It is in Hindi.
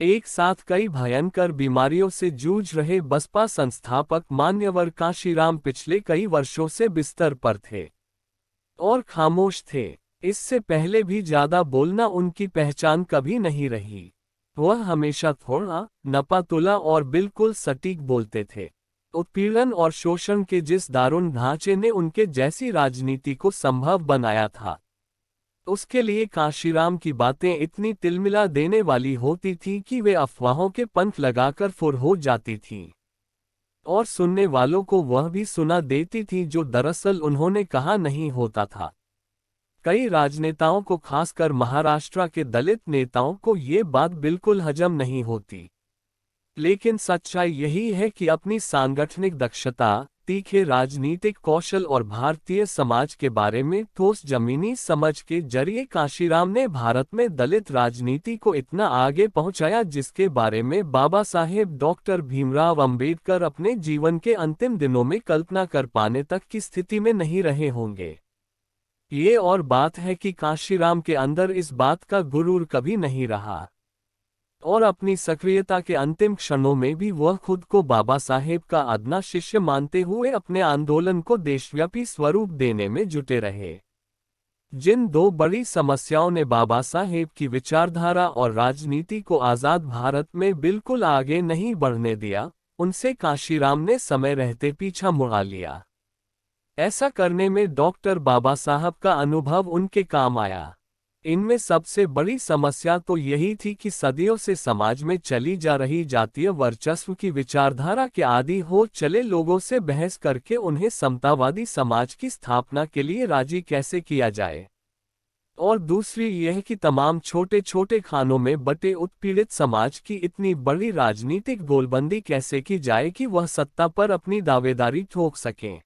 एक साथ कई भयंकर बीमारियों से जूझ रहे बसपा संस्थापक मान्यवर कांशीराम पिछले कई वर्षों से बिस्तर पर थे और खामोश थे। इससे पहले भी ज्यादा बोलना उनकी पहचान कभी नहीं रही। वह हमेशा थोड़ा नपातुला और बिल्कुल सटीक बोलते थे। उत्पीड़न और शोषण के जिस दारुण ढांचे ने उनके जैसी राजनीति को संभव बनाया था, उसके लिए कांशीराम की बातें इतनी तिलमिला देने वाली होती थीं कि वे अफवाहों के पंख लगाकर फुर हो जाती थीं और सुनने वालों को वह भी सुना देती थीं जो दरअसल उन्होंने कहा नहीं होता था। कई राजनेताओं को, खासकर महाराष्ट्र के दलित नेताओं को ये बात बिल्कुल हजम नहीं होती। लेकिन सच्चाई यही है कि अपनी सांगठनिक दक्षता, तीखे राजनीतिक कौशल और भारतीय समाज के बारे में ठोस जमीनी समझ के जरिए कांशीराम ने भारत में दलित राजनीति को इतना आगे पहुंचाया जिसके बारे में बाबा साहेब डॉक्टर भीमराव अंबेडकर अपने जीवन के अंतिम दिनों में कल्पना कर पाने तक की स्थिति में नहीं रहे होंगे। ये और बात है कि कांशीराम के अंदर इस बात का गुरूर कभी नहीं रहा और अपनी सक्रियता के अंतिम क्षणों में भी वह खुद को बाबा साहेब का अदना शिष्य मानते हुए अपने आंदोलन को देशव्यापी स्वरूप देने में जुटे रहे। जिन दो बड़ी समस्याओं ने बाबा साहेब की विचारधारा और राजनीति को आज़ाद भारत में बिल्कुल आगे नहीं बढ़ने दिया, उनसे कांशीराम ने समय रहते पीछा मुड़ा लिया। ऐसा करने में डॉक्टर बाबा साहब का अनुभव उनके काम आया। इनमें सबसे बड़ी समस्या तो यही थी कि सदियों से समाज में चली जा रही जातीय वर्चस्व की विचारधारा के आदी हो चले लोगों से बहस करके उन्हें समतावादी समाज की स्थापना के लिए राजी कैसे किया जाए, और दूसरी यह कि तमाम छोटे छोटे खानों में बटे उत्पीड़ित समाज की इतनी बड़ी राजनीतिक गोलबंदी कैसे की जाए कि वह सत्ता पर अपनी दावेदारी ठोक सकें।